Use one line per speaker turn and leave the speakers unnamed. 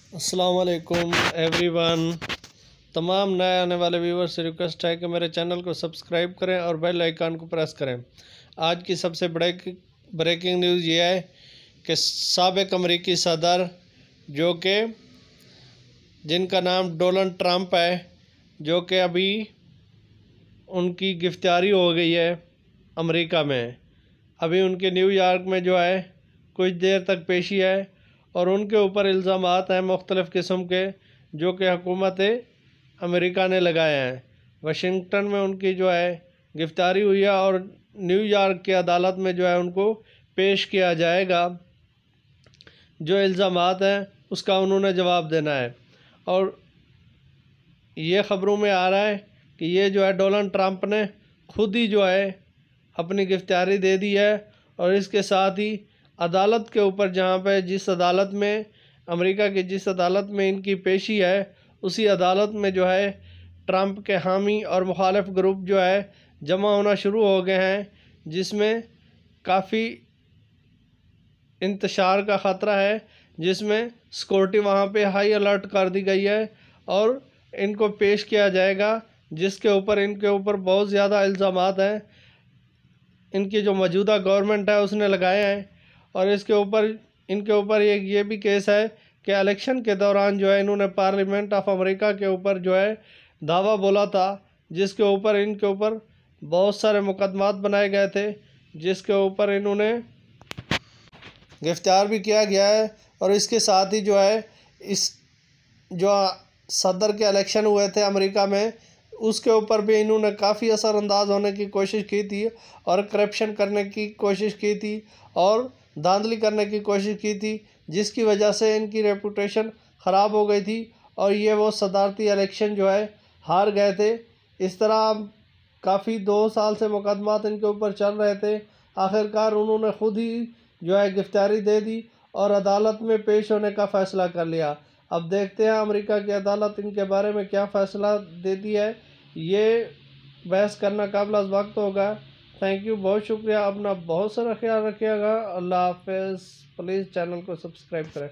अस्सलाम वालेकुम एवरीवन। तमाम नए आने वाले व्यूवर से रिक्वेस्ट है कि मेरे चैनल को सब्सक्राइब करें और बेल आइकन को प्रेस करें। आज की सबसे ब्रेकिंग न्यूज़ ये है कि साबिक अमरीकी सदर जो कि जिनका नाम डोनाल्ड ट्रंप है, जो कि अभी उनकी गिरफ्तारी हो गई है अमेरिका में। अभी उनके न्यूयॉर्क में जो है कुछ देर तक पेशी है और उनके ऊपर इल्ज़ामात हैं मुख्तलिफ़ किस्म के, जो कि हुकूमत अमेरिका ने लगाए हैं। वाशिंगटन में उनकी जो है गिरफ्तारी हुई है और न्यूयॉर्क की अदालत में जो है उनको पेश किया जाएगा। जो इल्ज़ामात हैं उसका उन्होंने जवाब देना है। और ये ख़बरों में आ रहा है कि ये जो है डोनाल्ड ट्रंप ने खुद ही जो है अपनी गिरफ्तारी दे दी है और इसके साथ ही अदालत के ऊपर, जहाँ पे जिस अदालत में अमेरिका की जिस अदालत में इनकी पेशी है, उसी अदालत में जो है ट्रंप के हामी और मुखालिफ ग्रुप जो है जमा होना शुरू हो गए हैं, जिसमें काफ़ी इंतशार का ख़तरा है, जिसमें सिक्योरिटी वहाँ पे हाई अलर्ट कर दी गई है और इनको पेश किया जाएगा, जिसके ऊपर इनके ऊपर बहुत ज़्यादा इल्ज़ामात हैं इनकी जो मौजूदा गवर्नमेंट है उसने लगाए हैं। और इनके ऊपर ये भी केस है कि इलेक्शन के दौरान जो है इन्होंने पार्लियामेंट ऑफ अमेरिका के ऊपर जो है दावा बोला था, जिसके ऊपर इनके ऊपर बहुत सारे मुकदमात बनाए गए थे, जिसके ऊपर इन्होंने गिरफ्तार भी किया गया है। और इसके साथ ही जो है इस जो सदर के इलेक्शन हुए थे अमेरिका में, उसके ऊपर भी इन्होंने काफ़ी असरअंदाज होने की कोशिश की थी और करप्शन करने की कोशिश की थी और धांधली करने की कोशिश की थी, जिसकी वजह से इनकी रेपुटेशन ख़राब हो गई थी और ये वो सदारती इलेक्शन जो है हार गए थे। इस तरह काफ़ी 2 साल से मुकदमात इनके ऊपर चल रहे थे। आखिरकार उन्होंने खुद ही जो है गिरफ्तारी दे दी और अदालत में पेश होने का फ़ैसला कर लिया। अब देखते हैं अमेरिका की अदालत इनके बारे में क्या फ़ैसला देती है। ये बहस करना काबिल वक्त होगा। थैंक यू, बहुत शुक्रिया। अपना बहुत सारा ख्याल रखिएगा। अल्लाह हाफ़िज़। प्लीज़ चैनल को सब्सक्राइब करें।